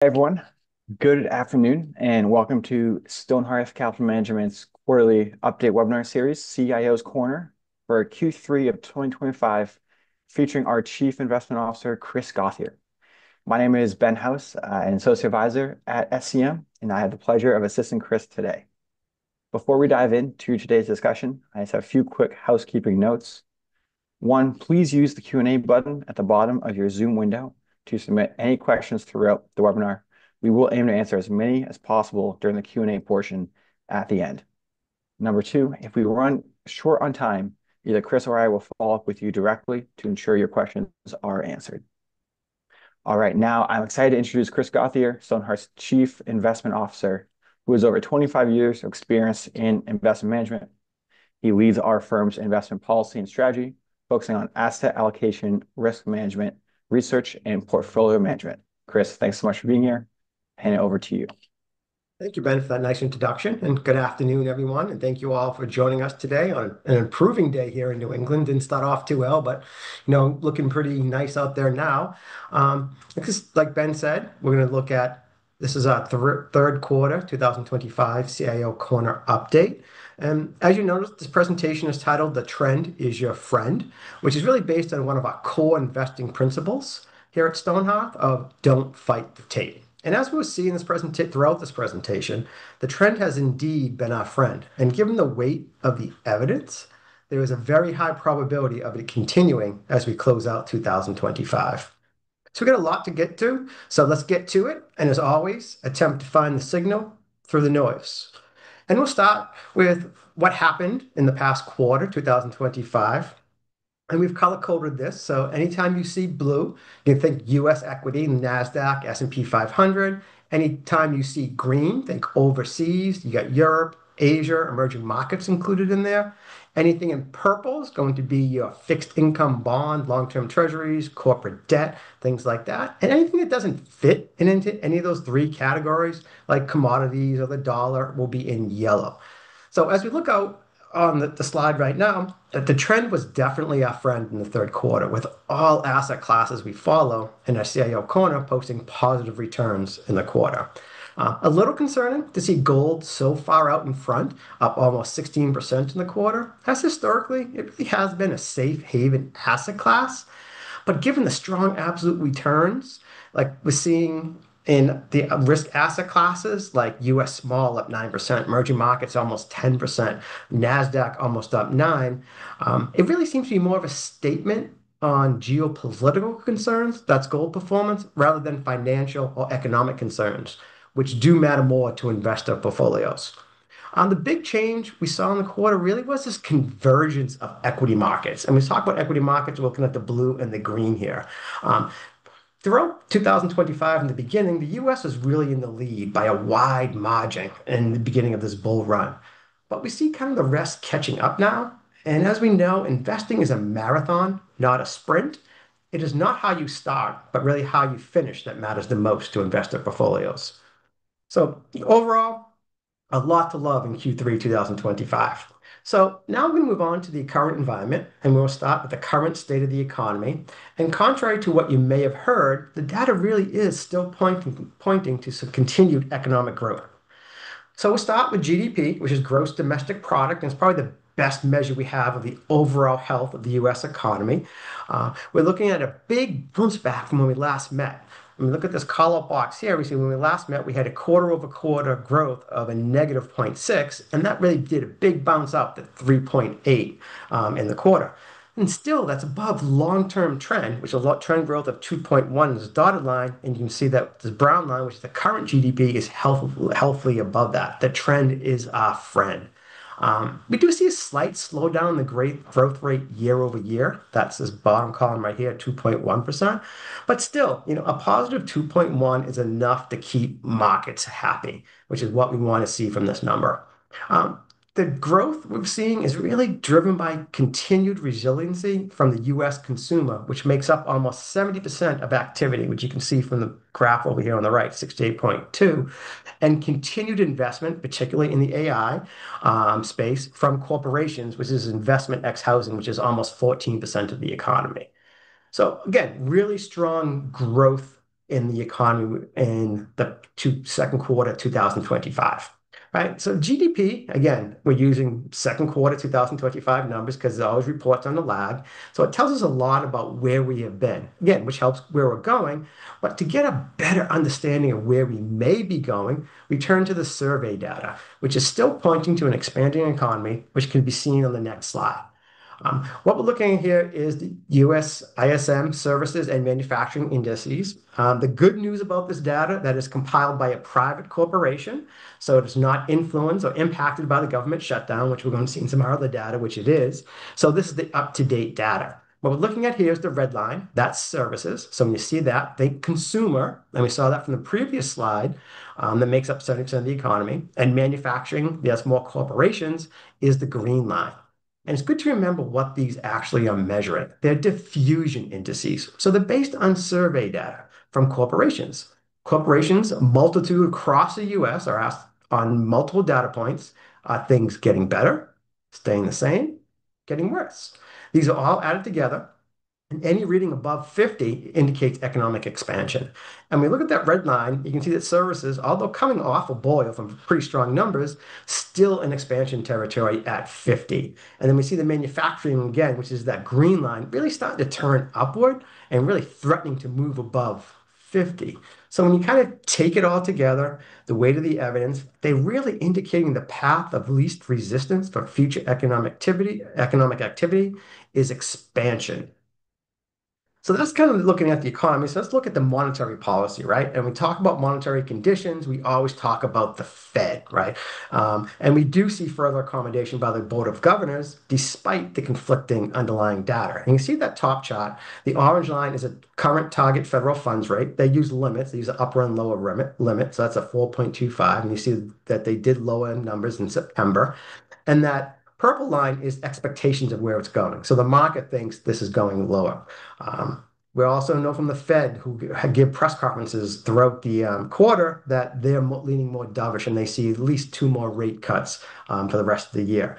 Hey everyone, good afternoon, and welcome to Stonehearth Capital Management's quarterly update webinar series, CIO's Corner, for Q3 of 2025, featuring our Chief Investment Officer, Chris Gauthier. My name is Ben House, an Associate Advisor at SCM, and I have the pleasure of assisting Chris today. Before we dive into today's discussion, I just have a few quick housekeeping notes. One, please use the Q&A button at the bottom of your Zoom window to submit any questions throughout the webinar. We will aim to answer as many as possible during the Q&A portion at the end. Number two, if we run short on time, either Chris or I will follow up with you directly to ensure your questions are answered. All right, now I'm excited to introduce Chris Gauthier, Stonehearth's Chief Investment Officer, who has over 25 years of experience in investment management. He leads our firm's investment policy and strategy, focusing on asset allocation, risk management, research, and portfolio management. Chris, thanks so much for being here. Hand it over to you. Thank you, Ben, for that nice introduction. And good afternoon, everyone. And thank you all for joining us today on an improving day here in New England. Didn't start off too well, but looking pretty nice out there now. Because, like Ben said, we're going to look at this is our third quarter 2025 CIO Corner update. And as you notice, this presentation is titled "The Trend is Your Friend," which is really based on one of our core investing principles here at Stonehearth of "Don't fight the tape." And as we'll see in this throughout this presentation, the trend has indeed been our friend. And given the weight of the evidence, there is a very high probability of it continuing as we close out 2025. So we got a lot to get to. So let's get to it. And as always, attempt to find the signal through the noise. And we'll start with what happened in the past quarter, 2025. And we've color coded this. So anytime you see blue, you can think US equity, NASDAQ, S&P 500. Anytime you see green, think overseas. You got Europe, Asia, emerging markets included in there. Anything in purple is going to be your fixed income bond, long-term treasuries, corporate debt, things like that. And anything that doesn't fit into any of those three categories, like commodities or the dollar, will be in yellow. So as we look out on the slide right now, that the trend was definitely our friend in the third quarter, with all asset classes we follow in our CIO corner posting positive returns in the quarter. A little concerning to see gold so far out in front, up almost 16% in the quarter, as historically it really has been a safe haven asset class. But given the strong absolute returns, like we're seeing in the risk asset classes like US small up 9%, emerging markets almost 10%, NASDAQ almost up 9%. It really seems to be more of a statement on geopolitical concerns, that's gold performance, rather than financial or economic concerns, which do matter more to investor portfolios. The big change we saw in the quarter really was this convergence of equity markets. And we talk about equity markets, we're looking at the blue and the green here. Throughout 2025, in the beginning, the US was really in the lead by a wide margin in the beginning of this bull run. But we see kind of the rest catching up now. And as we know, investing is a marathon, not a sprint. It is not how you start, but really how you finish that matters the most to investor portfolios. So overall, a lot to love in Q3 2025. So now I'm going to move on to the current environment, and we'll start with the current state of the economy. And contrary to what you may have heard, the data really is still pointing to some continued economic growth. So we'll start with GDP, which is gross domestic product, and it's probably the best measure we have of the overall health of the US economy. We're looking at a big bounce back from when we last met. When we look at this color box here, we see when we last met, we had a quarter over quarter growth of a negative 0.6, and that really did a big bounce up to 3.8 in the quarter. And still, that's above long-term trend, which is a trend growth of 2.1 is a dotted line, and you can see that this brown line, which is the current GDP, is healthily above that. The trend is our friend. We do see a slight slowdown in the great growth rate year over year. That's this bottom column right here, 2.1%. But still, a positive 2.1 is enough to keep markets happy, which is what we want to see from this number. The growth we're seeing is really driven by continued resiliency from the US consumer, which makes up almost 70% of activity, which you can see from the graph over here on the right, 68.2, and continued investment, particularly in the AI space from corporations, which is investment X housing, which is almost 14% of the economy. So again, really strong growth in the economy in the second quarter 2025. Right. So GDP, again, we're using second quarter 2025 numbers because it always reports on the lag. So it tells us a lot about where we have been, again, which helps where we're going. But to get a better understanding of where we may be going, we turn to the survey data, which is still pointing to an expanding economy, which can be seen on the next slide. What we're looking at here is the US ISM services and manufacturing indices. The good news about this data that is compiled by a private corporation, so it is not influenced or impacted by the government shutdown, which we're going to see in some other data, which it is. So this is the up-to-date data. What we're looking at here is the red line. That's services. So when you see that, think consumer, and we saw that from the previous slide, that makes up 70% of the economy. And manufacturing, that's more corporations, is the green line. And it's good to remember what these actually are measuring. They're diffusion indices. So they're based on survey data from corporations. Corporations, a multitude across the US, are asked on multiple data points, are things getting better, staying the same, getting worse? These are all added together, and any reading above 50 indicates economic expansion. And we look at that red line, you can see that services, although coming off a boil from pretty strong numbers, still in expansion territory at 50. And then we see the manufacturing again, which is that green line, really starting to turn upward and really threatening to move above 50. So when you kind of take it all together, the weight of the evidence, they're really indicating the path of least resistance for future economic activity is expansion. So that's kind of looking at the economy. So let's look at the monetary policy, right? And we talk about monetary conditions. We always talk about the Fed, right? And we do see further accommodation by the Board of Governors, despite the conflicting underlying data. And you see that top chart. The orange line is a current target federal funds rate. They use limits. They use an upper and lower limit. So that's a 4.25. And you see that they did lower numbers in September. And that purple line is expectations of where it's going. So the market thinks this is going lower. We also know from the Fed, who give press conferences throughout the quarter, that they're leaning more dovish and they see at least two more rate cuts for the rest of the year.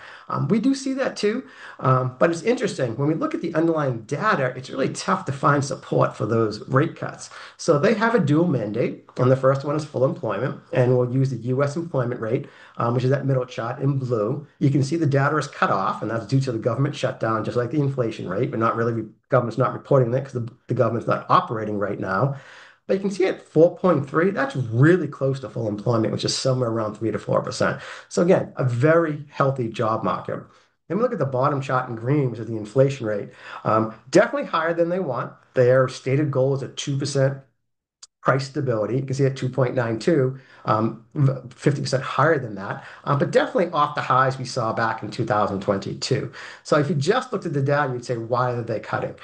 We do see that too, but it's interesting. When we look at the underlying data, it's really tough to find support for those rate cuts. So they have a dual mandate, and the first one is full employment, and we'll use the US employment rate, which is that middle chart in blue. You can see the data is cut off, and that's due to the government shutdown, just like the inflation rate, but not really, government's not reporting that because the government's not operating right now. But you can see at 4.3, that's really close to full employment, which is somewhere around 3 to 4%. So again, a very healthy job market. And we look at the bottom chart in green, which is the inflation rate. Definitely higher than they want. Their stated goal is a 2% price stability. You can see at 2.92, 50% higher than that, but definitely off the highs we saw back in 2022. So if you just looked at the data, you'd say, why are they cutting?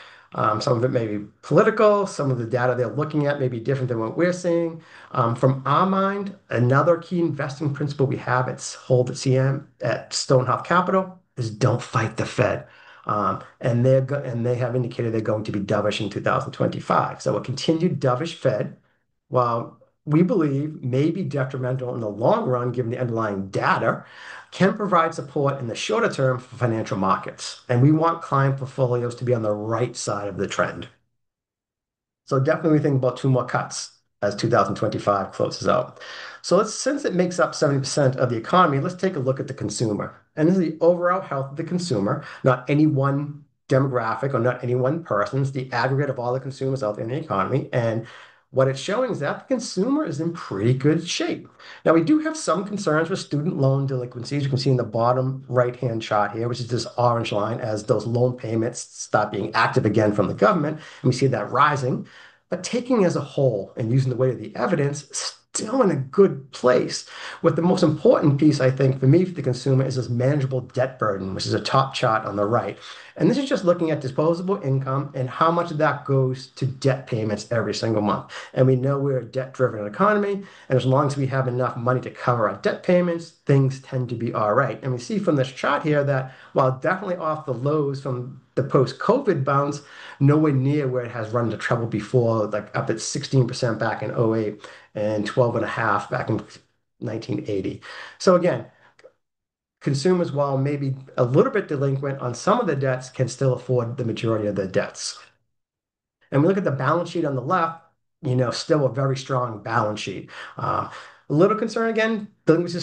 Some of it may be political. Some of the data they're looking at may be different than what we're seeing. From our mind, another key investing principle we have at hold at CM at Stonehearth Capital is don't fight the Fed. And they have indicated they're going to be dovish in 2025. So a continued dovish Fed, while we believe may be detrimental in the long run, given the underlying data, can provide support in the shorter term for financial markets. And we want client portfolios to be on the right side of the trend. So definitely think about two more cuts as 2025 closes out. So since it makes up 70% of the economy, let's take a look at the consumer. And this is the overall health of the consumer, not any one demographic or not any one person. It's the aggregate of all the consumers out there in the economy. And what it's showing is that the consumer is in pretty good shape. Now, we do have some concerns with student loan delinquencies. You can see in the bottom right-hand chart here, which is this orange line, as those loan payments start being active again from the government, and we see that rising. But taking as a whole and using the weight of the evidence, still in a good place. With the most important piece, I think, for me, for the consumer, is this manageable debt burden, which is a top chart on the right. And this is just looking at disposable income and how much of that goes to debt payments every single month. And we know we're a debt-driven economy, and as long as we have enough money to cover our debt payments, things tend to be all right. And we see from this chart here that while definitely off the lows from the post-COVID bounce, nowhere near where it has run into trouble before, like up at 16% back in '08 and 12.5% back in 1980. So again, consumers, while maybe a little bit delinquent on some of the debts, can still afford the majority of the debts. And we look at the balance sheet on the left. still a very strong balance sheet. A little concern again, delinquency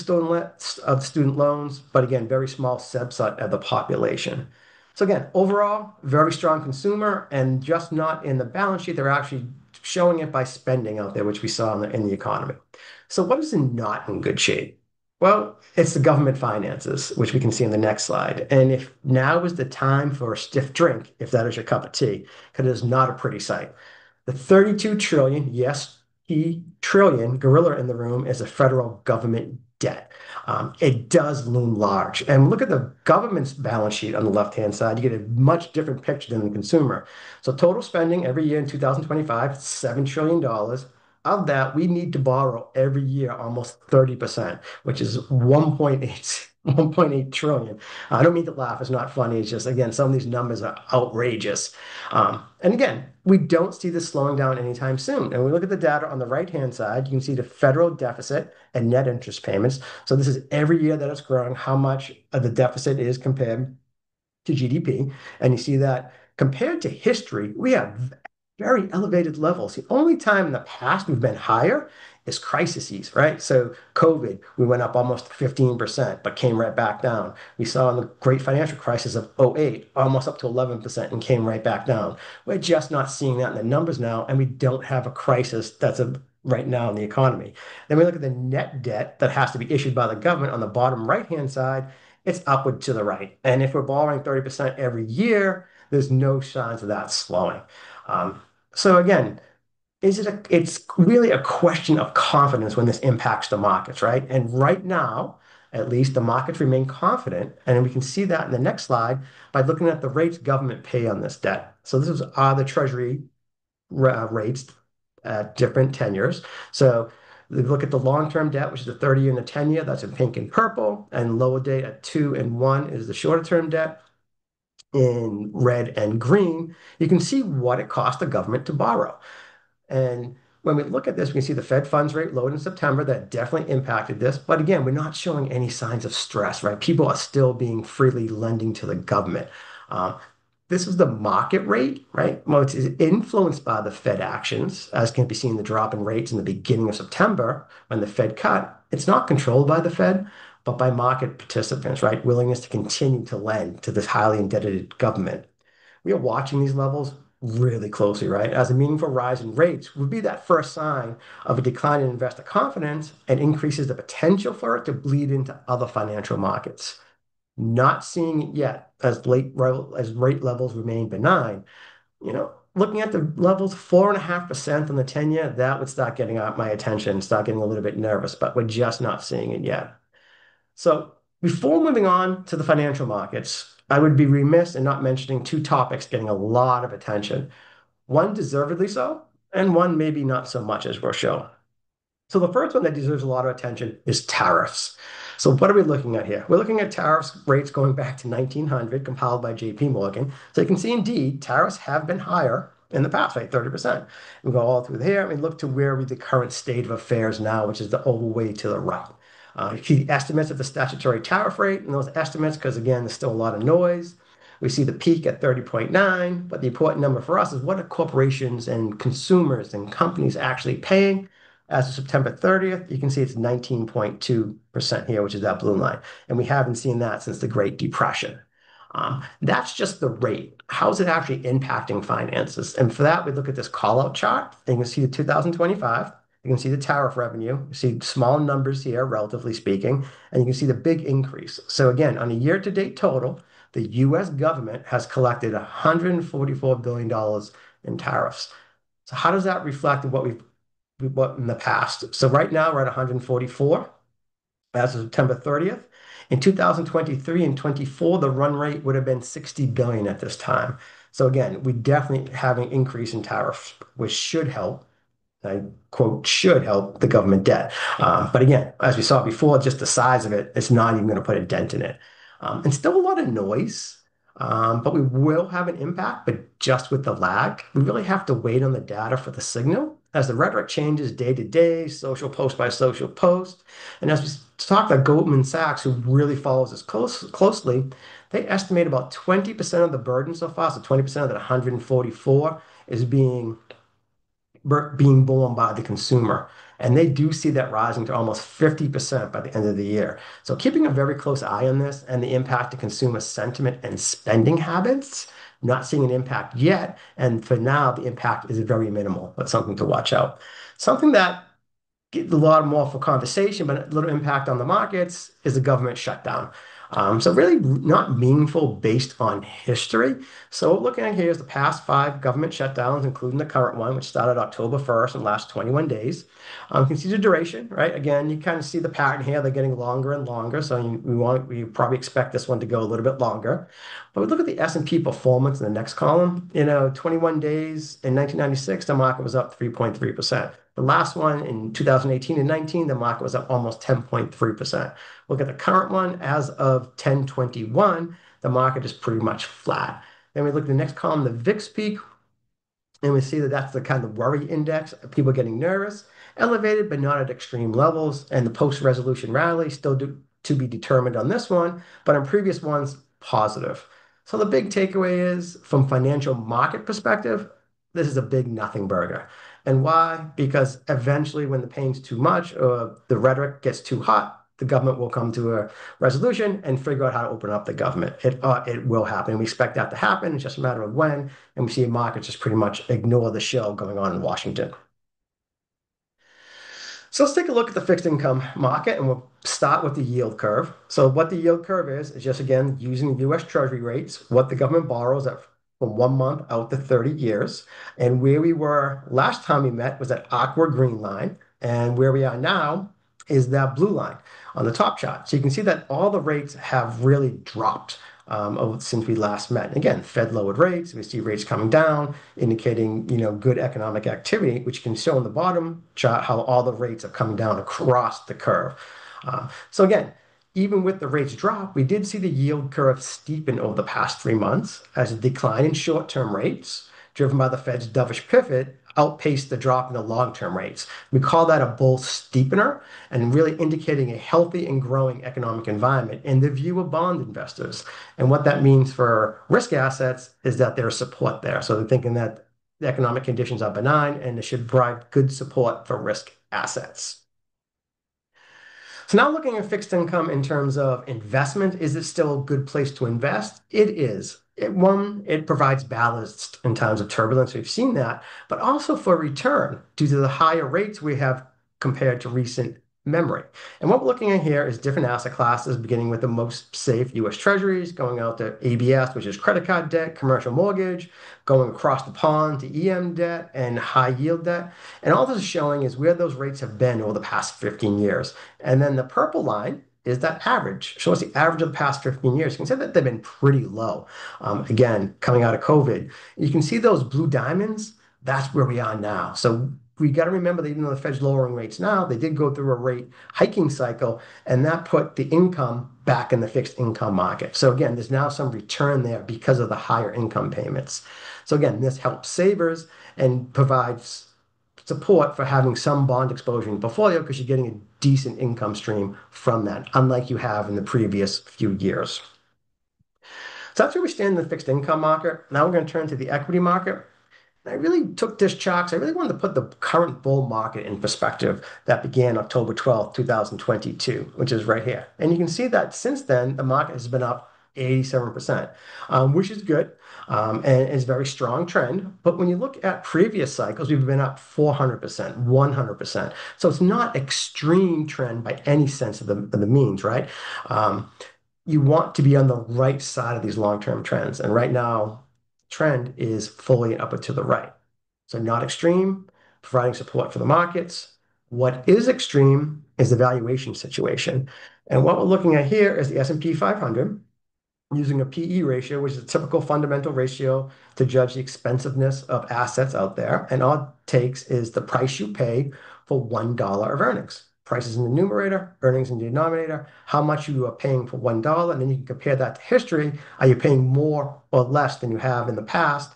of student loans, but again, very small subset of the population. So again, overall, very strong consumer, and just not in the balance sheet, they're actually showing it by spending out there, which we saw in the economy. So what is not in good shape? Well, it's the government finances, which we can see in the next slide. And if now is the time for a stiff drink, if that is your cup of tea, because it is not a pretty sight. The 32 trillion, yes, trillion gorilla in the room is a federal government debt. It does loom large. And look at the government's balance sheet on the left-hand side. You get a much different picture than the consumer. So total spending every year in 2025, $7 trillion. Of that, we need to borrow every year almost 30%, which is 1.8 trillion. I don't mean to laugh. It's not funny. It's just, again, some of these numbers are outrageous. And again, we don't see this slowing down anytime soon. And we look at the data on the right-hand side, you can see the federal deficit and net interest payments. So this is every year that it's growing, how much of the deficit is compared to GDP. And you see that compared to history, we have very elevated levels. The only time in the past we've been higher is crises, right? So COVID, we went up almost 15%, but came right back down. We saw in the great financial crisis of '08, almost up to 11% and came right back down. We're just not seeing that in the numbers now, and we don't have a crisis right now in the economy. Then we look at the net debt that has to be issued by the government on the bottom right-hand side, it's upward to the right. And if we're borrowing 30% every year, there's no signs of that slowing. Um, so again, it's really a question of confidence when this impacts the markets, right? And right now, at least the markets remain confident. And we can see that in the next slide by looking at the rates government pay on this debt. So this are the treasury rates at different tenures. So we look at the long-term debt, which is the 30 and the 10-year, that's in pink and purple, and lower date at 2 and 1 is the shorter term debt in red and green. You can see what it costs the government to borrow. And when we look at this, we can see the Fed funds rate lowered in September. That definitely impacted this. But again, we're not showing any signs of stress, right? People are still being freely lending to the government. Uh, this is the market rate, right? Well, it's influenced by the Fed actions, as can be seen in the drop in rates in the beginning of September when the Fed cut. It's not controlled by the Fed, but by market participants, right? Willingness to continue to lend to this highly indebted government. We are watching these levels really closely, right? As a meaningful rise in rates would be that first sign of a decline in investor confidence and increases the potential for it to bleed into other financial markets. Not seeing it yet as rate levels remain benign. Looking at the levels, 4.5% on the 10-year, that would start getting my attention, start getting a little bit nervous, but we're just not seeing it yet. So before moving on to the financial markets, I would be remiss in not mentioning two topics getting a lot of attention. One deservedly so, and one maybe not so much as we'll show. So the first one that deserves a lot of attention is tariffs. So what are we looking at here? We're looking at tariffs rates going back to 1900, compiled by JP Morgan. So you can see indeed tariffs have been higher in the past, right? 30%. We go all through here and we look to where we the current state of affairs now, which is the whole way to the right. You see the estimates of the statutory tariff rate and those estimates, because again, there's still a lot of noise. We see the peak at 30.9, but the important number for us is what are corporations and consumers and companies actually paying? As of September 30th, you can see it's 19.2% here, which is that blue line. And we haven't seen that since the Great Depression. That's just the rate. How is it actually impacting finances? And for that, we look at this call-out chart. And you can see the 2025. You can see the tariff revenue. You see small numbers here, relatively speaking, and you can see the big increase. So again, on a year-to-date total, the U.S. government has collected $144 billion in tariffs. So how does that reflect what in the past? So right now we're at 144 as of September 30th. In 2023 and 24, the run rate would have been 60 billion at this time. So again, we definitely have an increase in tariffs, which should help. I quote, should help the government debt. But again, as we saw before, just the size of it, it's not even going to put a dent in it. And still a lot of noise, but we will have an impact, but just with the lag. We really have to wait on the data for the signal as the rhetoric changes day to day, social post by social post. And as we talk about Goldman Sachs, who really follows this closely, they estimate about 20% of the burden so far, so 20% of that 144 is being being borne by the consumer. And they do see that rising to almost 50% by the end of the year. So keeping a very close eye on this and the impact to consumer sentiment and spending habits, not seeing an impact yet. And for now, the impact is very minimal, but something to watch out. Something that get a lot more for conversation, but a little impact on the markets is the government shutdown. So really not meaningful based on history. So what we're looking at here is the past five government shutdowns, including the current one, which started October 1st and lasts 21 days. You can see the duration, right? Again, you kind of see the pattern here. They're getting longer and longer. So we probably expect this one to go a little bit longer. But we look at the S&P performance in the next column. 21 days in 1996, the market was up 3.3%. The last one in 2018 and 19, the market was up almost 10.3%. Look at the current one as of 10/21, the market is pretty much flat. Then we look at the next column, the VIX peak, and we see that that's the kind of worry index of people getting nervous, elevated but not at extreme levels. And the post-resolution rally still to be determined on this one, but on previous ones, positive. So the big takeaway is from financial market perspective, this is a big nothing burger. And why? Because eventually when the pain's too much or the rhetoric gets too hot, the government will come to a resolution and figure out how to open up the government. It will happen. We expect that to happen. It's just a matter of when. And we see markets just pretty much ignore the show going on in Washington. So let's take a look at the fixed income market and we'll start with the yield curve. So what the yield curve is just again using US Treasury rates, what the government borrows at from 1 month out to 30 years. And where we were last time we met was that aqua green line. And where we are now is that blue line on the top chart. So you can see that all the rates have really dropped since we last met. And again, Fed lowered rates. We see rates coming down, indicating good economic activity, which you can show on the bottom chart how all the rates are coming down across the curve. So again, even with the rates drop, we did see the yield curve steepen over the past 3 months as a decline in short-term rates, driven by the Fed's dovish pivot, outpaced the drop in the long-term rates. We call that a bull steepener and really indicating a healthy and growing economic environment in the view of bond investors. And what that means for risk assets is that there's support there. So they're thinking that the economic conditions are benign and it should provide good support for risk assets. So now looking at fixed income in terms of investment, is it still a good place to invest? It is. It provides ballast in times of turbulence. We've seen that, but also for return due to the higher rates we have compared to recent memory. And what we're looking at here is different asset classes, beginning with the most safe US Treasuries, going out to ABS, which is credit card debt, commercial mortgage, going across the pond to EM debt and high yield debt. And all this is showing is where those rates have been over the past 15 years. And then the purple line is that average. Show us the average of the past 15 years. You can see that they've been pretty low. Again, coming out of COVID. You can see those blue diamonds. That's where we are now. So we got to remember that even though the Fed's lowering rates now, they did go through a rate hiking cycle, and that put the income back in the fixed income market. So again, there's now some return there because of the higher income payments. So again, this helps savers and provides support for having some bond exposure in the portfolio because you're getting a decent income stream from that, unlike you have in the previous few years. So that's where we stand in the fixed income market. Now we're going to turn to the equity market. I really took this chart because I really wanted to put the current bull market in perspective that began October 12th, 2022, which is right here. And you can see that since then, the market has been up 87%, which is good and is a very strong trend. But when you look at previous cycles, we've been up 400%, 100%. So it's not extreme trend by any sense of the means, right? You want to be on the right side of these long-term trends. And right now, trend is fully up and to the right. So not extreme, providing support for the markets. What is extreme is the valuation situation. And what we're looking at here is the S&P 500 using a PE ratio, which is a typical fundamental ratio to judge the expensiveness of assets out there. And all it takes is the price you pay for $1 of earnings. Prices in the numerator, earnings in the denominator, how much you are paying for $1, and then you can compare that to history. Are you paying more or less than you have in the past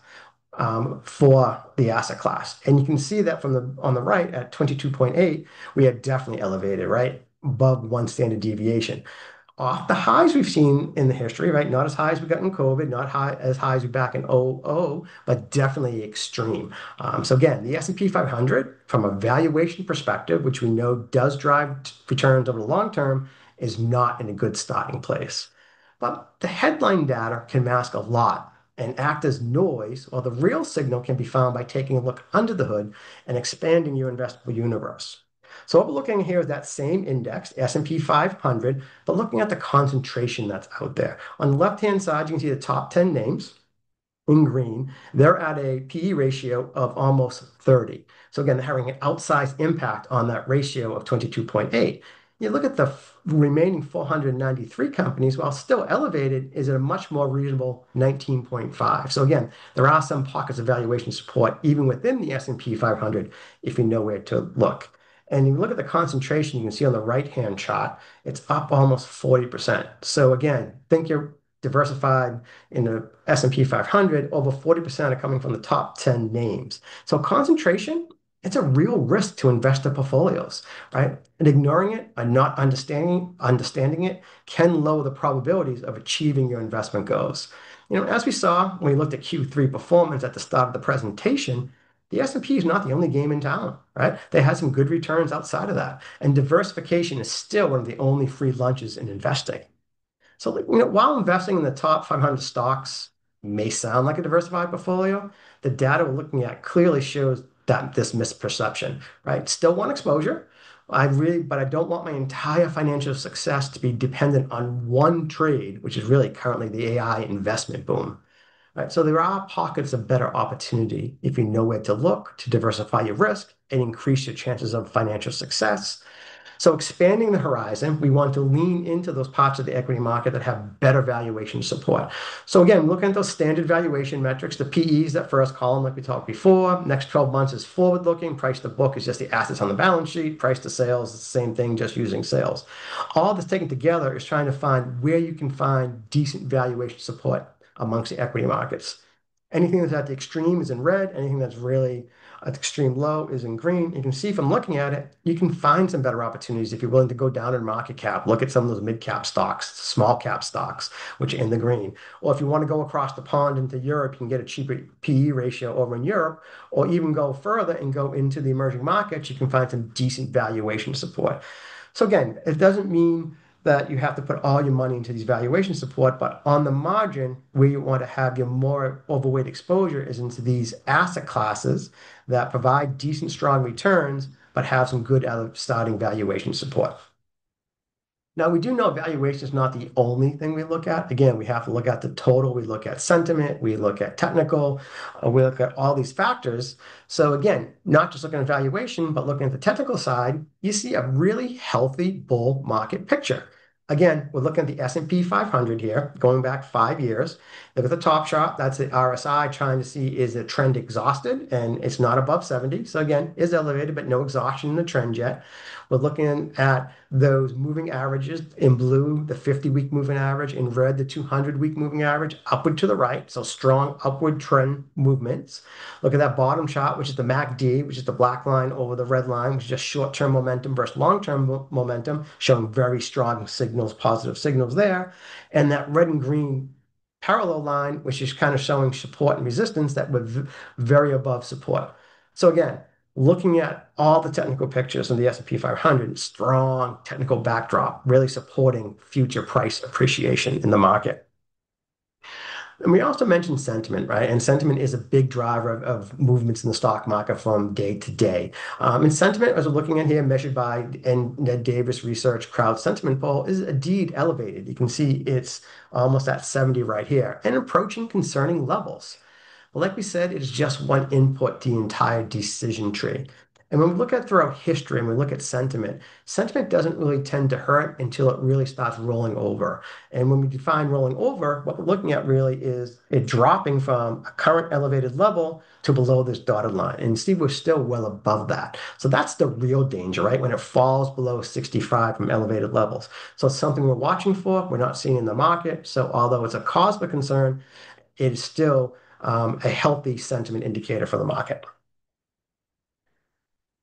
for the asset class? And you can see that on the right at 22.8, we are definitely elevated, right? Above one standard deviation. off the highs we've seen in the history, right? Not as high as we got in COVID, not as high as we back in '00, but definitely extreme. So again, the S&P 500, from a valuation perspective, which we know does drive returns over the long term, is not in a good starting place. But the headline data can mask a lot and act as noise, while the real signal can be found by taking a look under the hood and expanding your investable universe. So what we're looking here is that same index, S&P 500, but looking at the concentration that's out there. On the left-hand side, you can see the top 10 names in green. They're at a PE ratio of almost 30. So again, they're having an outsized impact on that ratio of 22.8. You look at the remaining 493 companies, while still elevated, is at a much more reasonable 19.5. So again, there are some pockets of valuation support even within the S&P 500 if you know where to look. And you look at the concentration, you can see on the right-hand chart, it's up almost 40%. So again, think you're diversified in the S&P 500, over 40% are coming from the top 10 names. So concentration, it's a real risk to investor portfolios, right? And ignoring it and not understanding it can lower the probabilities of achieving your investment goals. As we saw when we looked at Q3 performance at the start of the presentation, the S&P is not the only game in town, right? They had some good returns outside of that. And diversification is still one of the only free lunches in investing. So, while investing in the top 500 stocks may sound like a diversified portfolio, the data we're looking at clearly shows that this misperception, right? Still want exposure. But I don't want my entire financial success to be dependent on one trade, which is really currently the AI investment boom. Right? So there are pockets of better opportunity if you know where to look to diversify your risk and increase your chances of financial success. So expanding the horizon, we want to lean into those parts of the equity market that have better valuation support. So again, looking at those standard valuation metrics, the PEs, that first column like we talked before, next 12 months is forward-looking, price to book is just the assets on the balance sheet, price to sales is the same thing, just using sales. All this taken together is trying to find where you can find decent valuation support amongst the equity markets. Anything that's at the extreme is in red. Anything that's really at the extreme low is in green. You can see from looking at it, you can find some better opportunities if you're willing to go down in market cap. Look at some of those mid-cap stocks, small cap stocks, which are in the green. Or if you want to go across the pond into Europe, you can get a cheaper PE ratio over in Europe, or even go further and go into the emerging markets, you can find some decent valuation support. So again, it doesn't mean that you have to put all your money into these valuation support, but on the margin, where you want to have your more overweight exposure is into these asset classes that provide decent, strong returns, but have some good starting valuation support. Now, we do know valuation is not the only thing we look at. Again, we have to look at the total. We look at sentiment. We look at technical. We look at all these factors. So again, not just looking at valuation, but looking at the technical side, you see a really healthy bull market picture. Again, we're looking at the S&P 500 here, going back 5 years. Look at the top chart. That's the RSI, trying to see is the trend exhausted, and it's not above 70. So again, is elevated, but no exhaustion in the trend yet. We're looking at those moving averages in blue, the 50-week moving average, in red, the 200-week moving average, upward to the right. So strong upward trend movements. Look at that bottom chart, which is the MACD, which is the black line over the red line, which is just short-term momentum versus long-term momentum, showing very strong signals, positive signals there. And that red and green parallel line, which is kind of showing support and resistance that were very above support. So again, looking at all the technical pictures of the S&P 500, strong technical backdrop, really supporting future price appreciation in the market. And we also mentioned sentiment, right? And sentiment is a big driver of movements in the stock market from day to day. And sentiment, as we're looking at here, measured by Ned Davis Research Crowd Sentiment Poll, is indeed elevated. You can see it's almost at 70 right here and approaching concerning levels. Like we said, it is just one input to the entire decision tree. And when we look at throughout history and we look at sentiment, sentiment doesn't really tend to hurt until it really starts rolling over. And when we define rolling over, what we're looking at really is it dropping from a current elevated level to below this dotted line. And see, we're still well above that. So that's the real danger, right? When it falls below 65 from elevated levels. So it's something we're watching for. We're not seeing in the market. So although it's a cause for concern, it is still a healthy sentiment indicator for the market.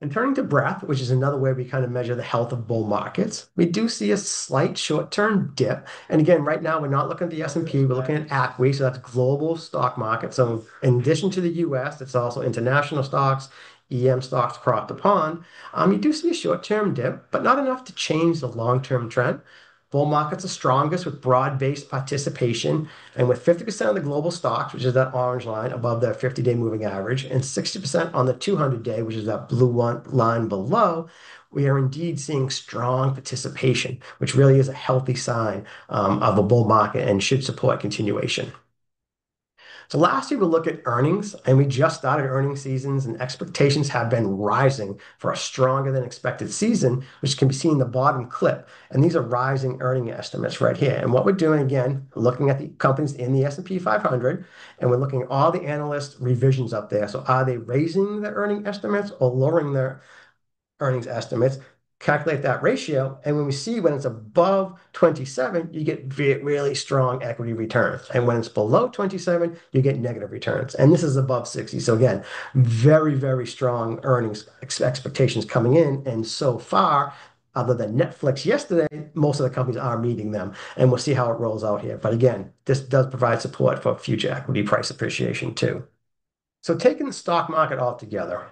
And turning to breadth, which is another way we kind of measure the health of bull markets, we do see a slight short-term dip. And again, right now we're not looking at the S&P, we're looking at ACWI, so that's global stock market. So in addition to the US, it's also international stocks, EM stocks across the pond. You do see a short-term dip, but not enough to change the long-term trend. Bull markets are strongest with broad-based participation and with 50% of the global stocks, which is that orange line above their 50-day moving average, and 60% on the 200-day, which is that blue one line below, we are indeed seeing strong participation, which really is a healthy sign of a bull market and should support continuation. So last year we look at earnings, and we just started earnings seasons, and expectations have been rising for a stronger than expected season, which can be seen in the bottom clip. And these are rising earning estimates right here. And what we're doing again, looking at the companies in the S&P 500, and we're looking at all the analyst revisions up there. So are they raising their earning estimates or lowering their earnings estimates, calculate that ratio, and when it's above 27, you get really strong equity returns. And when it's below 27, you get negative returns. And this is above 60. So again, very, very strong earnings expectations coming in. And so far, other than Netflix yesterday, most of the companies are meeting them. And we'll see how it rolls out here. But again, this does provide support for future equity price appreciation too. So taking the stock market all together,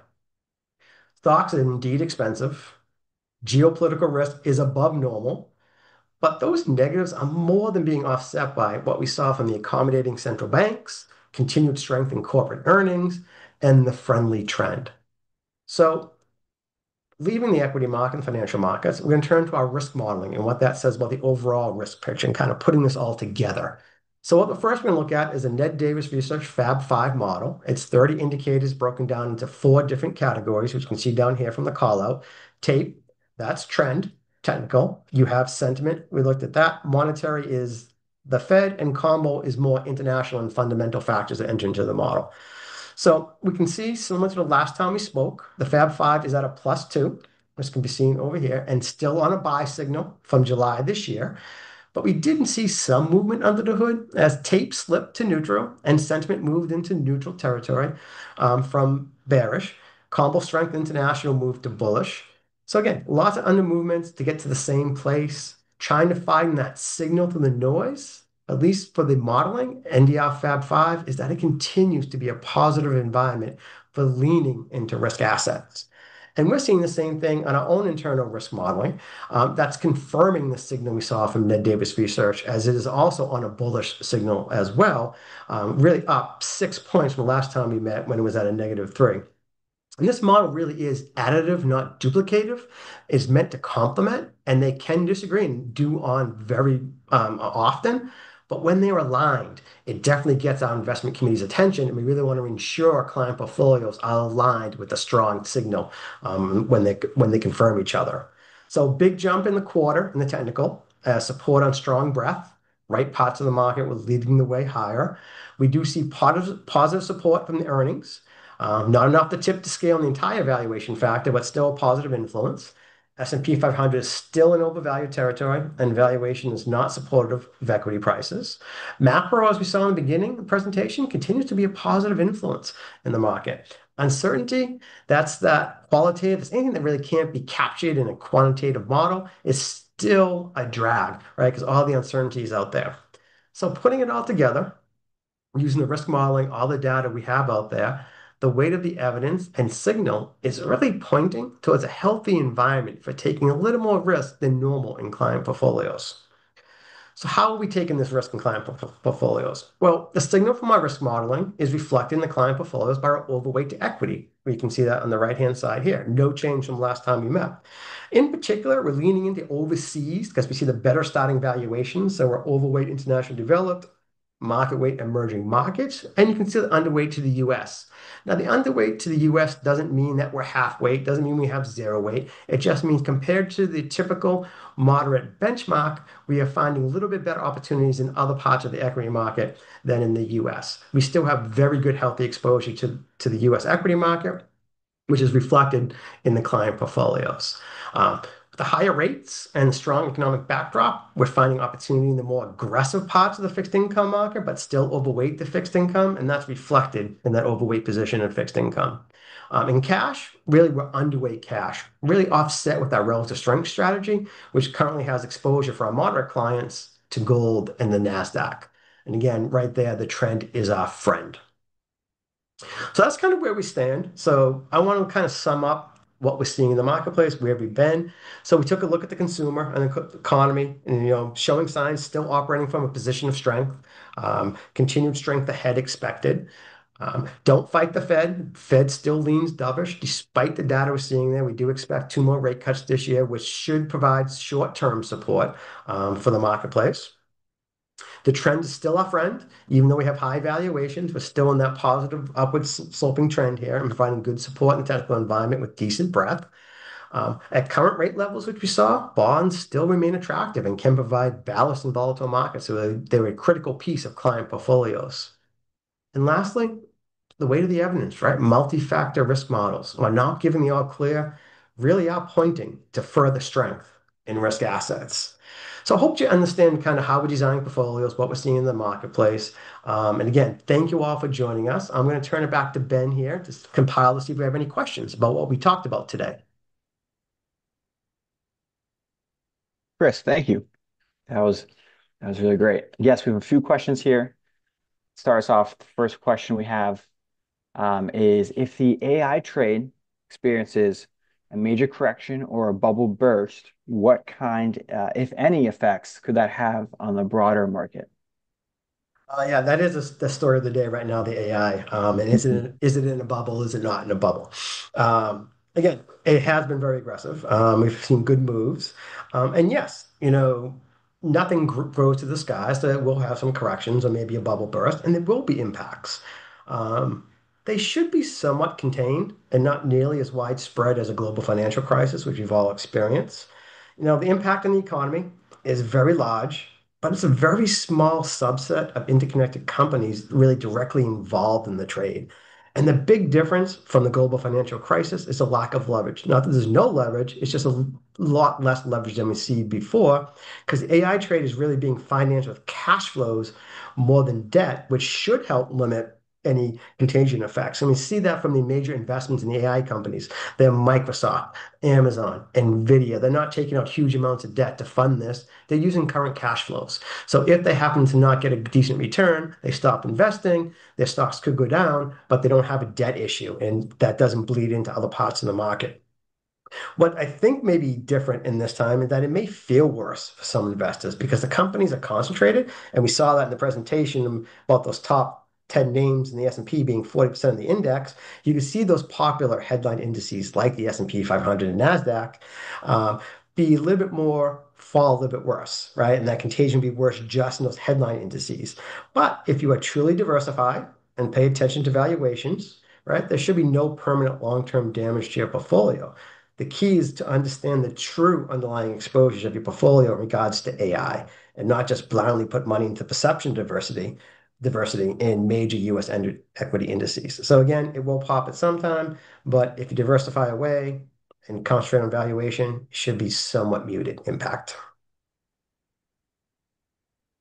stocks are indeed expensive. Geopolitical risk is above normal, but those negatives are more than being offset by what we saw from the accommodating central banks, continued strength in corporate earnings, and the friendly trend. So leaving the equity market and financial markets, we're going to turn to our risk modeling and what that says about the overall risk picture and kind of putting this all together. So what the first we're going to look at is a Ned Davis Research Fab 5 model. It's 30 indicators broken down into 4 different categories, which you can see down here from the call out. Tape, that's trend, technical. You have sentiment. We looked at that. Monetary is the Fed, and combo is more international and fundamental factors that enter into the model. So we can see, similar to the last time we spoke, the Fab 5 is at a +2, which can be seen over here, and still on a buy signal from July this year. But we didn't see some movement under the hood as tape slipped to neutral and sentiment moved into neutral territory from bearish. Combo Strength International moved to bullish. So again, lots of under movements to get to the same place, trying to find that signal through the noise, at least for the modeling, NDR Fab 5, is that it continues to be a positive environment for leaning into risk assets. And we're seeing the same thing on our own internal risk modeling. That's confirming the signal we saw from Ned Davis Research, as it is also on a bullish signal as well, really up 6 points from the last time we met when it was at a -3. And this model really is additive, not duplicative. It's meant to complement, and they can disagree and do on very often. But when they're aligned, it definitely gets our investment committee's attention, and we really want to ensure our client portfolios are aligned with a strong signal when they confirm each other. So big jump in the quarter in the technical, support on strong breadth. Right parts of the market were leading the way higher. We do see positive support from the earnings. Not enough to tip the scale in the entire valuation factor, but still a positive influence. S&P 500 is still in overvalued territory, and valuation is not supportive of equity prices. Macro, as we saw in the beginning of the presentation, continues to be a positive influence in the market. Uncertainty, that's that qualitative. It's anything that really can't be captured in a quantitative model is still a drag, right? Because all the uncertainty is out there. So putting it all together, using the risk modeling, all the data we have out there, the weight of the evidence and signal is really pointing towards a healthy environment for taking a little more risk than normal in client portfolios. So how are we taking this risk in client portfolios? Well, the signal from our risk modeling is reflected in the client portfolios by our overweight to equity. We can see that on the right-hand side here. No change from last time we met. In particular, we're leaning into overseas because we see the better starting valuations. So we're overweight international developed, market weight emerging markets, and you can see the underweight to the US. Now, the underweight to the US doesn't mean that we're half weight, doesn't mean we have zero weight. It just means compared to the typical moderate benchmark, we are finding a little bit better opportunities in other parts of the equity market than in the US. We still have very good, healthy exposure to the US equity market, which is reflected in the client portfolios. With the higher rates and strong economic backdrop, we're finding opportunity in the more aggressive parts of the fixed income market, but still overweight the fixed income, and that's reflected in that overweight position in fixed income. In cash, really, we're underweight cash, really offset with our relative strength strategy, which currently has exposure for our moderate clients to gold and the NASDAQ. And again, right there, the trend is our friend. So that's kind of where we stand. So I want to kind of sum up what we're seeing in the marketplace, where we've been. So we took a look at the consumer and the economy, and showing signs still operating from a position of strength, continued strength ahead expected. Don't fight the Fed. Fed still leans dovish despite the data we're seeing there. We do expect two more rate cuts this year, which should provide short-term support for the marketplace. The trend is still our friend, even though we have high valuations. We're still in that positive upward sloping trend here and providing good support in the technical environment with decent breadth. At current rate levels, which we saw, bonds still remain attractive and can provide ballast in volatile markets. So they're a critical piece of client portfolios. And lastly, the weight of the evidence, right? Multi-factor risk models, while not giving the all clear, really are pointing to further strength in risk assets. So I hope you understand kind of how we're designing portfolios, what we're seeing in the marketplace. And again, thank you all for joining us. I'm going to turn it back to Ben here to compile to see if we have any questions about what we talked about today. Chris, thank you. That was that was really great. Yes, we have a few questions here. Starts off, the first question we have is if the AI trade experiences a major correction or a bubble burst, what kind, if any, effects could that have on the broader market? Yeah, that is the story of the day right now, the AI. And Mhm. is it in a bubble? Is it not in a bubble? Again, it has been very aggressive. We've seen good moves. And yes, nothing grows to the sky, so we'll have some corrections or maybe a bubble burst, and there will be impacts. Um, they should be somewhat contained and not nearly as widespread as a global financial crisis, which we've all experienced. The impact on the economy is very large, but it's a very small subset of interconnected companies really directly involved in the trade. And the big difference from the global financial crisis is a lack of leverage. Not that there's no leverage, it's just a lot less leverage than we see before, because the AI trade is really being financed with cash flows more than debt, which should help limit any contagion effects. And we see that from the major investments in the AI companies. They're Microsoft, Amazon, Nvidia. They're not taking out huge amounts of debt to fund this. They're using current cash flows. So if they happen to not get a decent return, they stop investing. Their stocks could go down, but they don't have a debt issue, and that doesn't bleed into other parts of the market. What I think may be different in this time is that it may feel worse for some investors because the companies are concentrated, and we saw that in the presentation about those top 10 names in the S&P being 40% of the index. You can see those popular headline indices like the S&P 500 and NASDAQ be a little bit more, fall a little bit worse, right? And that contagion be worse just in those headline indices. But if you are truly diversified and pay attention to valuations, right, there should be no permanent long-term damage to your portfolio. The key is to understand the true underlying exposures of your portfolio in regards to AI and not just blindly put money into perception diversity in major US equity indices. So again, it will pop at some time, but if you diversify away and concentrate on valuation, it should be somewhat muted impact.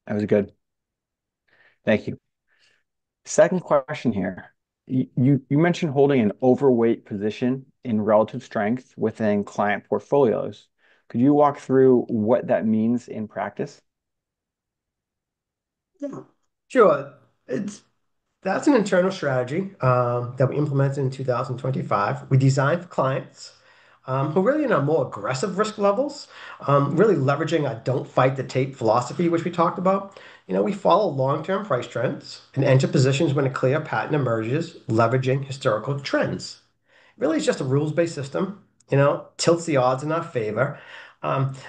That was good. Thank you. Second question here. You mentioned holding an overweight position in relative strength within client portfolios. Could you walk through what that means in practice? Yeah. Sure. That's an internal strategy that we implemented in 2025. We designed for clients who really in our more aggressive risk levels, really leveraging our don't fight the tape philosophy, which we talked about. We follow long-term price trends and enter positions when a clear pattern emerges, leveraging historical trends. Really, it's just a rules-based system, tilts the odds in our favor.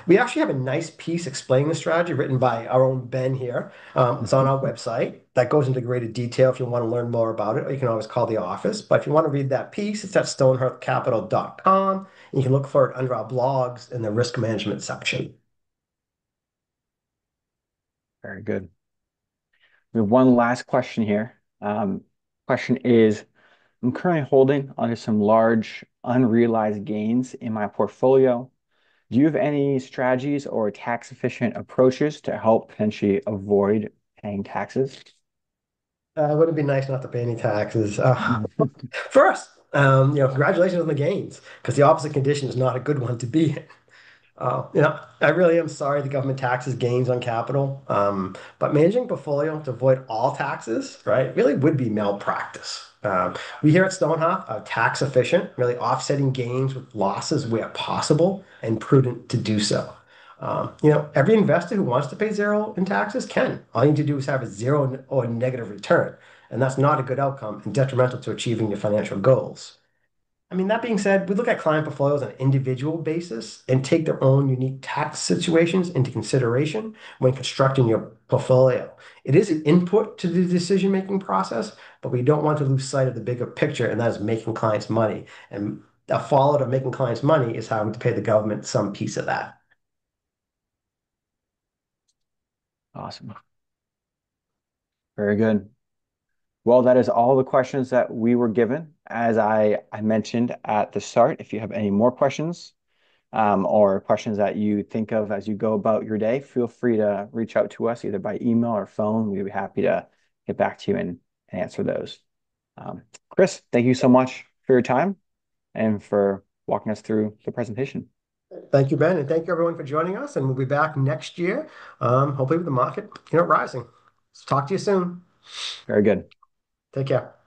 We actually have a nice piece explaining the strategy written by our own Ben here. It's on our website that goes into greater detail if you want to learn more about it, or you can always call the office. But if you want to read that piece, it's at stonehearthcapital.com. And you can look for it under our blogs in the risk management section. Very good. We have one last question here. Question is, I'm currently holding onto some large unrealized gains in my portfolio. Do you have any strategies or tax efficient approaches to help potentially avoid paying taxes? Wouldn't it be nice not to pay any taxes? First, congratulations on the gains, because the opposite condition is not a good one to be in. I really am sorry the government taxes gains on capital, but managing portfolio to avoid all taxes, right, really would be malpractice. We here at Stonehearth are tax efficient, really offsetting gains with losses where possible and prudent to do so. Every investor who wants to pay zero in taxes can. All you need to do is have a zero or negative return, and that's not a good outcome and detrimental to achieving your financial goals. I mean, that being said, we look at client portfolios on an individual basis and take their own unique tax situations into consideration when constructing your portfolio. It is an input to the decision-making process, but we don't want to lose sight of the bigger picture, and that is making clients money. And a fallout of making clients money is having to pay the government some piece of that. Awesome. Very good. Well, that is all the questions that we were given. As I mentioned at the start, if you have any more questions or questions that you think of as you go about your day, feel free to reach out to us either by email or phone. We'd be happy to get back to you and answer those. Chris, thank you so much for your time and for walking us through the presentation. Thank you, Ben, and thank you everyone for joining us. And we'll be back next year, hopefully with the market, rising. So talk to you soon. Very good. Take care.